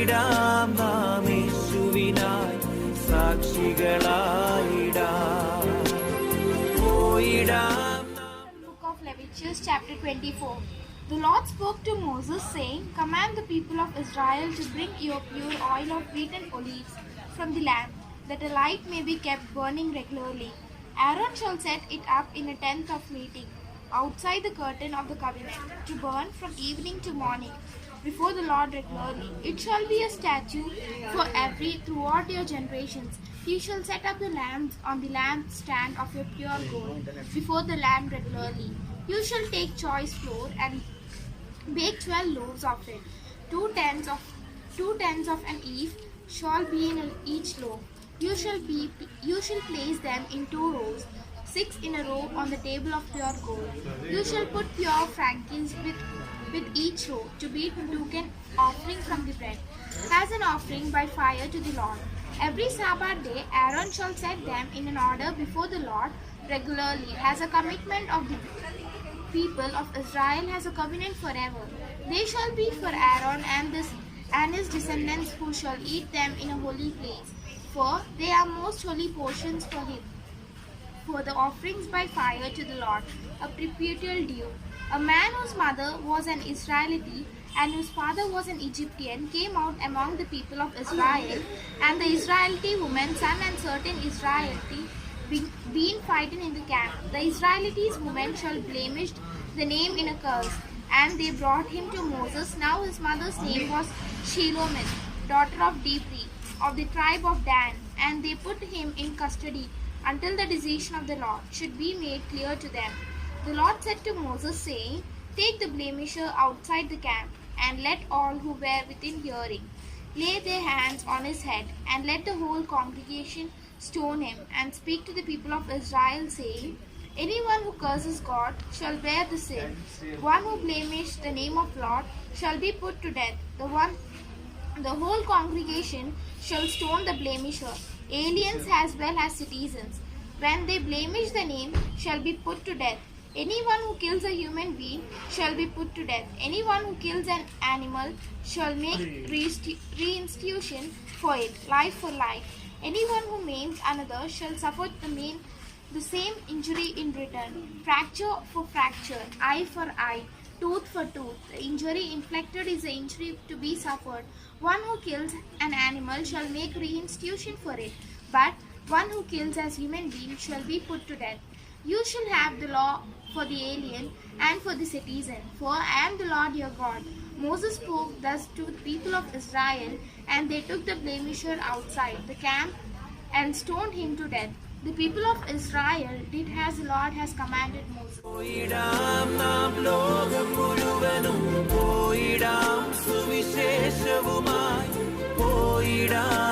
പോയിടാം നാം യേശുവിനായി സാക്ഷികളായിടാം പോയിടാം. Book of Leviticus chapter 24. The Lord spoke to Moses, saying, Command the people of Israel to bring your pure oil of wheat and olives from the lamp, that a light may be kept burning regularly. Aaron shall set it up in a tent of meeting, outside the curtain of the covenant, to burn from evening to morning before the Lord regularly. It shall be a statute for every throughout your generations. You shall set up the lamps on the lampstand of your pure gold before the lamp regularly. You shall take choice flour and bake 12 loaves of it. Two tenths of an ephah shall be in each loaf. You shall place them in 2 rows, 6 in a row on the table of pure gold. You shall put pure frankincense with each row to be token offering from the bread, as an offering by fire to the Lord. Every Sabbath day Aaron shall set them in an order before the Lord regularly, as a commitment of the people of Israel, as a covenant forever. They shall be for Aaron and his descendants, who shall eat them in a holy place, for they are most holy portions for him. For the offerings by fire to the Lord, a perpetual due. A man whose mother was an Israelite and whose father was an Egyptian came out among the people of Israel, and the Israelite woman's son and certain Israelite being fighting in the camp. The Israelite's woman shall blemish the name in a curse, and they brought him to Moses. Now his mother's name was Shelomith, daughter of Dibri, of the tribe of Dan, and they put him in custody until the decision of the Lord should be made clear to them. The Lord said to Moses, saying, Take the blemisher outside the camp, and let all who were within hearing lay their hands on his head, and let the whole congregation stone him, and speak to the people of Israel, saying, Anyone who curses God shall bear the sin. One who blemishes the name of Lord shall be put to death. The whole congregation shall stone the blemisher, aliens as well as citizens. When they blemish the name, shall be put to death. Anyone who kills a human being shall be put to death. Anyone who kills an animal shall make reinstitution for it, life for life. Anyone who maims another shall suffer the same injury in return. Fracture for fracture, eye for eye, tooth for tooth. The injury inflicted is the injury to be suffered. One who kills an animal shall make reinstitution for it, but one who kills as human being shall be put to death. You shall have the law for the alien and for the citizen, for I am the Lord your God. Moses spoke thus to the people of Israel, and they took the blemisher outside the camp and stoned him to death. The people of Israel did as the Lord has commanded Moses. പോയിടാം നാം ലോകം മുഴുവനും പോയിടാം സുവിശേഷവുമായി പോയിടാം